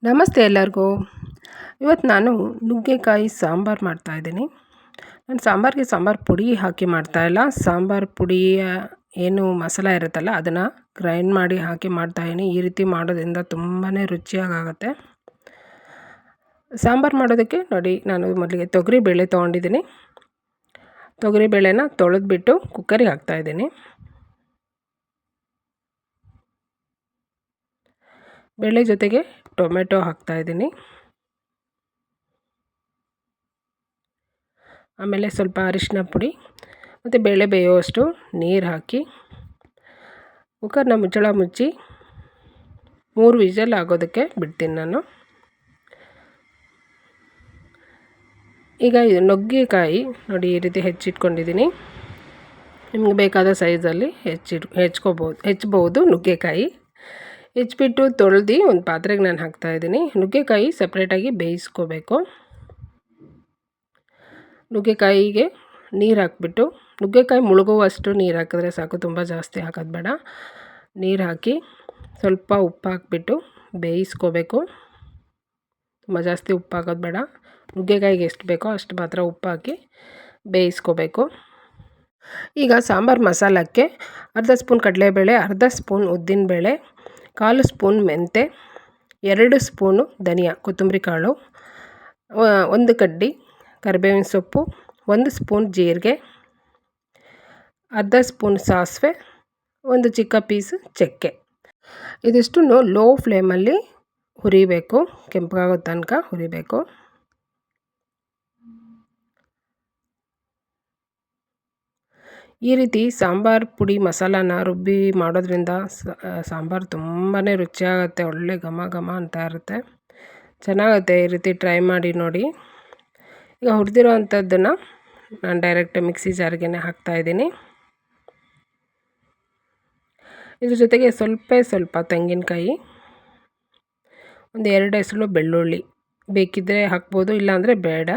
ನಮಸ್ತೆ ಎಲ್ಲರಿಗೂ. ಇವತ್ತು ನಾನು ನುಗ್ಗೆಕಾಯಿ ಸಾಂಬಾರು ಮಾಡ್ತಾಯಿದ್ದೀನಿ. ನಾನು ಸಾಂಬಾರಿಗೆ ಸಾಂಬಾರು ಪುಡಿ ಹಾಕಿ ಮಾಡ್ತಾಯಿಲ್ಲ. ಸಾಂಬಾರು ಪುಡಿಯ ಏನು ಮಸಾಲ ಇರುತ್ತಲ್ಲ ಅದನ್ನು ಗ್ರೈಂಡ್ ಮಾಡಿ ಹಾಕಿ ಮಾಡ್ತಾಯಿದ್ದೀನಿ. ಈ ರೀತಿ ಮಾಡೋದ್ರಿಂದ ತುಂಬಾ ರುಚಿಯಾಗುತ್ತೆ. ಸಾಂಬಾರು ಮಾಡೋದಕ್ಕೆ ನೋಡಿ, ನಾನು ಮೊದಲಿಗೆ ತೊಗರಿಬೇಳೆ ತೊಗೊಂಡಿದ್ದೀನಿ. ತೊಗರಿಬೇಳೆನ ತೊಳೆದ್ಬಿಟ್ಟು ಕುಕ್ಕರಿಗೆ ಹಾಕ್ತಾಯಿದ್ದೀನಿ. ಬೇಳೆ ಜೊತೆಗೆ ಟೊಮೆಟೊ ಹಾಕ್ತಾಯಿದ್ದೀನಿ. ಆಮೇಲೆ ಸ್ವಲ್ಪ ಅರಿಶಿನ ಪುಡಿ ಮತ್ತು ಬೇಳೆ ಬೇಯುವಷ್ಟು ನೀರು ಹಾಕಿ ಕುಕ್ಕರ್ನ ಮುಚ್ಚಳ ಮುಚ್ಚಿ 3 ವಿಷಲ್ ಆಗೋದಕ್ಕೆ ಬಿಡ್ತೀನಿ ನಾನು. ಈಗ ಇದು ನುಗ್ಗೆಕಾಯಿ ನೋಡಿ ಈ ರೀತಿ ಹೆಚ್ಚಿಟ್ಕೊಂಡಿದ್ದೀನಿ. ನಿಮಗೆ ಬೇಕಾದ ಸೈಜಲ್ಲಿ ಹೆಚ್ಚಬಹುದು ನುಗ್ಗೆಕಾಯಿ. ಹೆಚ್ಚಿಬಿಟ್ಟು ತೊಳೆದು ಒಂದು ಪಾತ್ರೆಗೆ ನಾನು ಹಾಕ್ತಾಯಿದ್ದೀನಿ. ನುಗ್ಗೆಕಾಯಿ ಸಪ್ರೇಟಾಗಿ ಬೇಯಿಸ್ಕೋಬೇಕು. ನುಗ್ಗೆಕಾಯಿಗೆ ನೀರು ಹಾಕ್ಬಿಟ್ಟು, ನುಗ್ಗೆಕಾಯಿ ಮುಳುಗುವಷ್ಟು ನೀರು ಹಾಕಿದ್ರೆ ಸಾಕು, ತುಂಬ ಜಾಸ್ತಿ ಹಾಕೋದು ಬೇಡ. ನೀರು ಹಾಕಿ ಸ್ವಲ್ಪ ಉಪ್ಪು ಹಾಕ್ಬಿಟ್ಟು ಬೇಯಿಸ್ಕೋಬೇಕು. ತುಂಬ ಜಾಸ್ತಿ ಉಪ್ಪು ಹಾಕೋದು ಬೇಡ. ನುಗ್ಗೆಕಾಯಿಗೆ ಎಷ್ಟು ಬೇಕೋ ಅಷ್ಟು ಮಾತ್ರ ಉಪ್ಪು ಹಾಕಿ ಬೇಯಿಸ್ಕೋಬೇಕು. ಈಗ ಸಾಂಬಾರು ಮಸಾಲಕ್ಕೆ ಅರ್ಧ ಸ್ಪೂನ್ ಕಡಲೆಬೇಳೆ, ಅರ್ಧ ಸ್ಪೂನ್ ಉದ್ದಿನಬೇಳೆ, 1/4 ಸ್ಪೂನ್ ಮೆಂತೆ, 2 ಸ್ಪೂನು ಧನಿಯಾ ಕೊತ್ತಂಬರಿ ಕಾಳು, 1 ಕಡ್ಡಿ ಕರಿಬೇವಿನ ಸೊಪ್ಪು, 1 ಸ್ಪೂನ್ ಜೀರಿಗೆ, ಅರ್ಧ ಸ್ಪೂನ್ ಸಾಸಿವೆ, 1 ಚಿಕ್ಕ ಪೀಸ್ ಚಕ್ಕೆ. ಇದಿಷ್ಟನ್ನು ಲೋ ಫ್ಲೇಮಲ್ಲಿ ಹುರಿಬೇಕು, ಕೆಂಪಾಗೋ ತನಕ ಹುರಿಬೇಕು. ಈ ರೀತಿ ಸಾಂಬಾರು ಪುಡಿ ಮಸಾಲಾನ ರುಬ್ಬಿ ಮಾಡೋದ್ರಿಂದ ಸಾಂಬಾರು ತುಂಬಾ ರುಚಿಯಾಗುತ್ತೆ. ಒಳ್ಳೆ ಘಮ ಘಮ ಅಂತ ಇರುತ್ತೆ, ಚೆನ್ನಾಗುತ್ತೆ. ಈ ರೀತಿ ಟ್ರೈ ಮಾಡಿ ನೋಡಿ. ಈಗ ಹುರಿದಿರೋ ಅಂಥದ್ದನ್ನು ನಾನು ಡೈರೆಕ್ಟ್ ಮಿಕ್ಸಿ ಜಾರ್ಗೆ ಹಾಕ್ತಾಯಿದ್ದೀನಿ. ಇದ್ರ ಜೊತೆಗೆ ಸ್ವಲ್ಪ ತೆಂಗಿನಕಾಯಿ, ಒಂದು 2 ಎಸಳು ಬೆಳ್ಳುಳ್ಳಿ ಬೇಕಿದ್ದರೆ ಹಾಕ್ಬೋದು, ಇಲ್ಲಾಂದರೆ ಬೇಡ.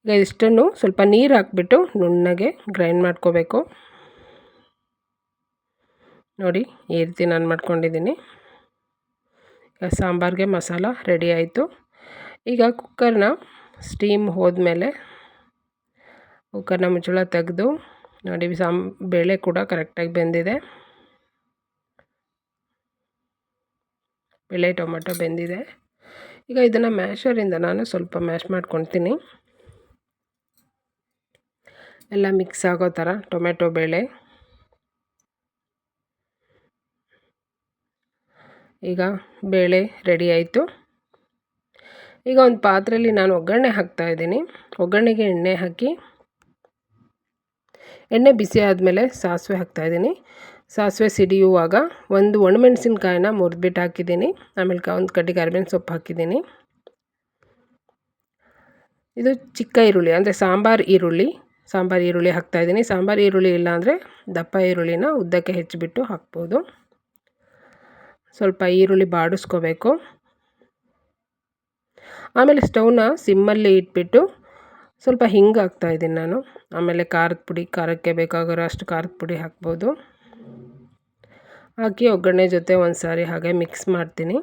ಈಗ ಇಷ್ಟನ್ನು ಸ್ವಲ್ಪ ನೀರು ಹಾಕ್ಬಿಟ್ಟು ನುಣ್ಣಗೆ ಗ್ರೈಂಡ್ ಮಾಡ್ಕೋಬೇಕು. ನೋಡಿ ಈ ರೀತಿ ನಾನು ಮಾಡ್ಕೊಂಡಿದ್ದೀನಿ. ಈಗ ಸಾಂಬಾರಿಗೆ ಮಸಾಲ ರೆಡಿ ಆಯಿತು. ಈಗ ಕುಕ್ಕರ್ನ ಸ್ಟೀಮ್ ಹೋದ್ಮೇಲೆ ಕುಕ್ಕರ್ನ ಮುಚ್ಚಳ ತೆಗೆದು ನೋಡಿ, ಬೇಳೆ ಕೂಡ ಕರೆಕ್ಟಾಗಿ ಬೆಂದಿದೆ. ಬೇಳೆ ಟೊಮೆಟೊ ಬೆಂದಿದೆ. ಈಗ ಇದನ್ನು ಮ್ಯಾಶರಿಂದ ನಾನು ಸ್ವಲ್ಪ ಮ್ಯಾಶ್ ಮಾಡ್ಕೊತೀನಿ. ಎಲ್ಲ ಮಿಕ್ಸ್ ಆಗೋ ಥರ ಟೊಮೆಟೊ ಬೇಳೆ. ಈಗ ಬೇಳೆ ರೆಡಿ ಆಯಿತು. ಈಗ ಒಂದು ಪಾತ್ರೆಯಲ್ಲಿ ನಾನು ಒಗ್ಗರಣೆ ಹಾಕ್ತಾಯಿದ್ದೀನಿ. ಒಗ್ಗರಣೆಗೆ ಎಣ್ಣೆ ಹಾಕಿ, ಎಣ್ಣೆ ಬಿಸಿ ಆದಮೇಲೆ ಸಾಸಿವೆ ಹಾಕ್ತಾಯಿದ್ದೀನಿ. ಸಾಸಿವೆ ಸಿಡಿಯುವಾಗ 1 ಒಣಮೆಣಸಿನ್ಕಾಯಿನ ಮುರಿದ್ಬಿಟ್ಟು ಹಾಕಿದ್ದೀನಿ. ಆಮೇಲೆ 1 ಕಡ್ಡಿ ಕರಿಬೇವಿನ ಸೊಪ್ಪು ಹಾಕಿದ್ದೀನಿ. ಇದು ಚಿಕ್ಕ ಈರುಳ್ಳಿ ಅಂದರೆ ಸಾಂಬಾರು ಈರುಳ್ಳಿ ಹಾಕ್ತಾಯಿದ್ದೀನಿ. ಸಾಂಬಾರು ಈರುಳ್ಳಿ ಇಲ್ಲಾಂದರೆ ದಪ್ಪ ಈರುಳ್ಳಿನ ಉದ್ದಕ್ಕೆ ಹೆಚ್ಚಿಬಿಟ್ಟು ಹಾಕ್ಬೋದು. ಸ್ವಲ್ಪ ಈರುಳ್ಳಿ ಬಾಡಿಸ್ಕೋಬೇಕು. ಆಮೇಲೆ ಸ್ಟವ್ನ ಸಿಮ್ಮಲ್ಲಿ ಇಟ್ಬಿಟ್ಟು ಸ್ವಲ್ಪ ಹಿಂಗೆ ಹಾಕ್ತಾಯಿದ್ದೀನಿ ನಾನು. ಆಮೇಲೆ ಖಾರದ ಪುಡಿ, ಖಾರಕ್ಕೆ ಬೇಕಾಗಿರೋ ಅಷ್ಟು ಖಾರದ ಪುಡಿ ಹಾಕ್ಬೋದು. ಹಾಕಿ ಒಗ್ಗರಣೆ ಜೊತೆ ಒಂದು ಸಾರಿ ಹಾಗೆ ಮಿಕ್ಸ್ ಮಾಡ್ತೀನಿ.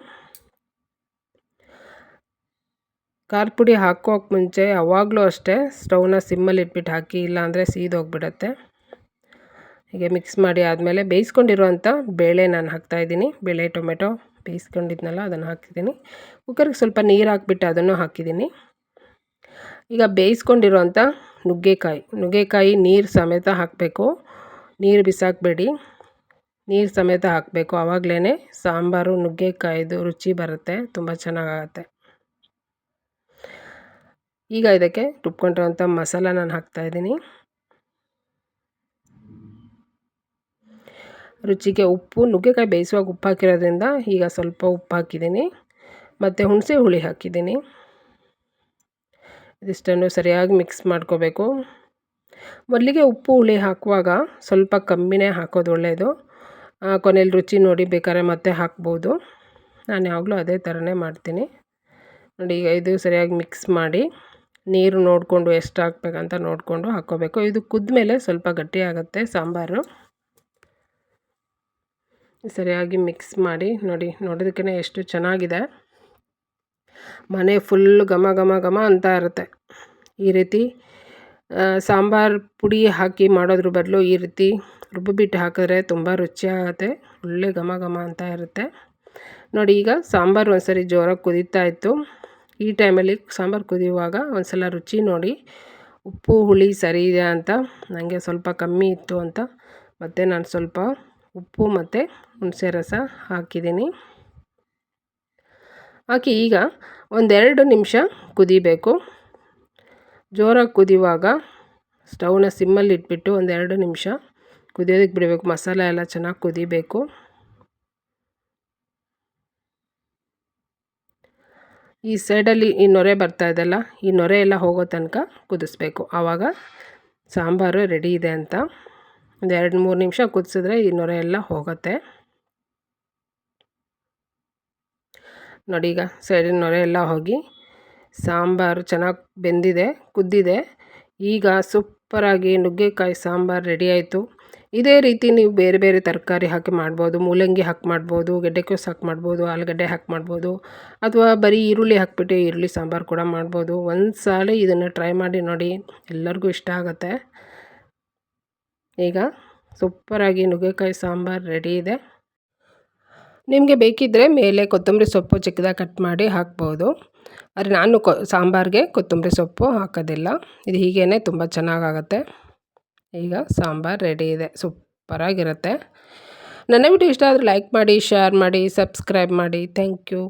ಖಾರದ ಪುಡಿ ಹಾಕೋಕ್ಕೆ ಮುಂಚೆ ಯಾವಾಗಲೂ ಅಷ್ಟೇ ಸ್ಟವ್ನ ಸಿಮ್ಮಲ್ಲಿ ಇಟ್ಬಿಟ್ಟು ಹಾಕಿ, ಇಲ್ಲಾಂದರೆ ಸೀದೋಗಿಬಿಡತ್ತೆ. ಹೀಗೆ ಮಿಕ್ಸ್ ಮಾಡಿ ಆದಮೇಲೆ ಬೇಯಿಸ್ಕೊಂಡಿರುವಂಥ ಬೇಳೆ ನಾನು ಹಾಕ್ತಾಯಿದ್ದೀನಿ. ಬೇಳೆ ಟೊಮೆಟೊ ಬೇಯಿಸ್ಕೊಂಡಿದ್ನಲ್ಲ ಅದನ್ನು ಹಾಕಿದ್ದೀನಿ. ಕುಕ್ಕರ್ಗೆ ಸ್ವಲ್ಪ ನೀರು ಹಾಕ್ಬಿಟ್ಟು ಅದನ್ನು ಹಾಕಿದ್ದೀನಿ. ಈಗ ಬೇಯಿಸ್ಕೊಂಡಿರುವಂಥ ನುಗ್ಗೆಕಾಯಿ ನೀರು ಸಮೇತ ಹಾಕಬೇಕು. ನೀರು ಬಿಸಾಕಬೇಡಿ, ನೀರು ಸಮೇತ ಹಾಕಬೇಕು. ಆವಾಗಲೇ ಸಾಂಬಾರು ನುಗ್ಗೆಕಾಯಿದು ರುಚಿ ಬರುತ್ತೆ, ತುಂಬ ಚೆನ್ನಾಗಾಗುತ್ತೆ. ಈಗ ಇದಕ್ಕೆ ರುಬ್ಕೊಂಡಿರೋಂಥ ಮಸಾಲ ನಾನು ಹಾಕ್ತಾಯಿದ್ದೀನಿ. ರುಚಿಗೆ ಉಪ್ಪು, ನುಗ್ಗೆಕಾಯಿ ಬೇಯಿಸುವಾಗ ಉಪ್ಪು ಹಾಕಿರೋದ್ರಿಂದ ಈಗ ಸ್ವಲ್ಪ ಉಪ್ಪು ಹಾಕಿದ್ದೀನಿ. ಮತ್ತು ಹುಣಸೆ ಹುಳಿ ಹಾಕಿದ್ದೀನಿ. ಇದಿಷ್ಟನ್ನು ಸರಿಯಾಗಿ ಮಿಕ್ಸ್ ಮಾಡ್ಕೋಬೇಕು. ಮೊದಲಿಗೆ ಉಪ್ಪು ಹುಳಿ ಹಾಕುವಾಗ ಸ್ವಲ್ಪ ಕಮ್ಮಿನೇ ಹಾಕೋದು ಒಳ್ಳೆಯದು. ಕೊನೆಯಲ್ಲಿ ರುಚಿ ನೋಡಿ ಬೇಕಾದ್ರೆ ಮತ್ತೆ ಹಾಕ್ಬೋದು. ನಾನು ಯಾವಾಗಲೂ ಅದೇ ಥರನೇ ಮಾಡ್ತೀನಿ. ನೋಡಿ ಈಗ ಇದು ಸರಿಯಾಗಿ ಮಿಕ್ಸ್ ಮಾಡಿ ನೀರು ನೋಡಿಕೊಂಡು ಎಷ್ಟು ಹಾಕ್ಬೇಕಂತ ನೋಡಿಕೊಂಡು ಹಾಕ್ಕೋಬೇಕು. ಇದು ಕುದ್ಮೇಲೆ ಸ್ವಲ್ಪ ಗಟ್ಟಿಯಾಗುತ್ತೆ ಸಾಂಬಾರು. ಸರಿಯಾಗಿ ಮಿಕ್ಸ್ ಮಾಡಿ ನೋಡಿ, ನೋಡೋದಕ್ಕೇ ಎಷ್ಟು ಚೆನ್ನಾಗಿದೆ. ಮನೆ ಫುಲ್ ಘಮ ಘಮ ಘಮ ಅಂತ ಇರುತ್ತೆ. ಈ ರೀತಿ ಸಾಂಬಾರು ಪುಡಿ ಹಾಕಿ ಮಾಡೋದ್ರ ಬದಲು ಈ ರೀತಿ ರುಬ್ಬಿಬಿಟ್ಟು ಹಾಕಿದ್ರೆ ತುಂಬ ರುಚಿಯಾಗುತ್ತೆ, ಒಳ್ಳೆ ಘಮ ಘಮ ಅಂತ ಇರುತ್ತೆ. ನೋಡಿ, ಈಗ ಸಾಂಬಾರು ಒಂದ್ಸರಿ ಜೋರಾಗಿ ಕುದೀತಾ ಇತ್ತು. ಈ ಟೈಮಲ್ಲಿ ಸಾಂಬಾರು ಕುದಿಯುವಾಗ ಒಂದು ಸಲ ರುಚಿ ನೋಡಿ, ಉಪ್ಪು ಹುಳಿ ಸರಿ ಇದೆ ಅಂತ. ನನಗೆ ಸ್ವಲ್ಪ ಕಮ್ಮಿ ಇತ್ತು ಅಂತ ಮತ್ತು ನಾನು ಸ್ವಲ್ಪ ಉಪ್ಪು ಮತ್ತು ಹುಣಸೆ ರಸ ಹಾಕಿದ್ದೀನಿ. ಹಾಕಿ ಈಗ 1-2 ನಿಮಿಷ ಕುದಿಬೇಕು. ಜೋರಾಗಿ ಕುದಿಯುವಾಗ ಸ್ಟವ್ನ ಸಿಮ್ಮಲ್ಲಿ ಇಟ್ಬಿಟ್ಟು 1-2 ನಿಮಿಷ ಕುದಿಯೋದಕ್ಕೆ ಬಿಡಬೇಕು. ಮಸಾಲೆ ಎಲ್ಲ ಚೆನ್ನಾಗಿ ಕುದಿಬೇಕು. ಈ ಸೈಡಲ್ಲಿ ಈ ನೊರೆ ಬರ್ತಾ ಇದೆಯಲ್ಲ, ಈ ನೊರೆ ಎಲ್ಲ ಹೋಗೋ ತನಕ ಕುದಿಸ್ಬೇಕು. ಆವಾಗ ಸಾಂಬಾರು ರೆಡಿ ಇದೆ ಅಂತ. 1-2-3 ನಿಮಿಷ ಕುದಿಸಿದ್ರೆ ಈ ನೊರೆ ಎಲ್ಲ ಹೋಗುತ್ತೆ. ನೋಡಿ, ಈಗ ಸೈಡಿನ ನೊರೆ ಎಲ್ಲ ಹೋಗಿ ಸಾಂಬಾರು ಚೆನ್ನಾಗಿ ಬೆಂದಿದೆ, ಕುದ್ದಿದೆ. ಈಗ ಸೂಪರಾಗಿ ನುಗ್ಗೆಕಾಯಿ ಸಾಂಬಾರು ರೆಡಿ ಆಯಿತು. ಇದೇ ರೀತಿ ನೀವು ಬೇರೆ ಬೇರೆ ತರಕಾರಿ ಹಾಕಿ ಮಾಡ್ಬೋದು. ಮೂಲಂಗಿ ಹಾಕಿ ಮಾಡ್ಬೋದು, ಗೆಡ್ಡೆಕೋಸು ಹಾಕಿ ಮಾಡ್ಬೋದು, ಆಲೂಗಡ್ಡೆ ಹಾಕಿ ಮಾಡ್ಬೋದು, ಅಥವಾ ಬರೀ ಈರುಳ್ಳಿ ಹಾಕಿಬಿಟ್ಟು ಈರುಳ್ಳಿ ಸಾಂಬಾರು ಕೂಡ ಮಾಡ್ಬೋದು. ಒಂದು ಸಾಲ ಇದನ್ನು ಟ್ರೈ ಮಾಡಿ ನೋಡಿ, ಎಲ್ಲರಿಗೂ ಇಷ್ಟ ಆಗುತ್ತೆ. ಈಗ ಸೂಪರಾಗಿ ನುಗ್ಗೆಕಾಯಿ ಸಾಂಬಾರು ರೆಡಿ ಇದೆ. ನಿಮಗೆ ಬೇಕಿದ್ದರೆ ಮೇಲೆ ಕೊತ್ತಂಬರಿ ಸೊಪ್ಪು ಚಿಕ್ಕದಾಗಿ ಕಟ್ ಮಾಡಿ ಹಾಕ್ಬೋದು. ಆದರೆ ನಾನು ಸಾಂಬಾರಿಗೆ ಕೊತ್ತಂಬರಿ ಸೊಪ್ಪು ಹಾಕೋದಿಲ್ಲ. ಇದು ಹೀಗೇ ತುಂಬ ಚೆನ್ನಾಗಾಗುತ್ತೆ. ಈಗ ಸಾಂಬಾರು ರೆಡಿ ಇದೆ, ಸೂಪರಾಗಿರುತ್ತೆ. ನನ್ನ ವಿಡಿಯೋ ಇಷ್ಟ ಆದರೆ ಲೈಕ್ ಮಾಡಿ, ಶೇರ್ ಮಾಡಿ, ಸಬ್ಸ್ಕ್ರೈಬ್ ಮಾಡಿ. Thank you.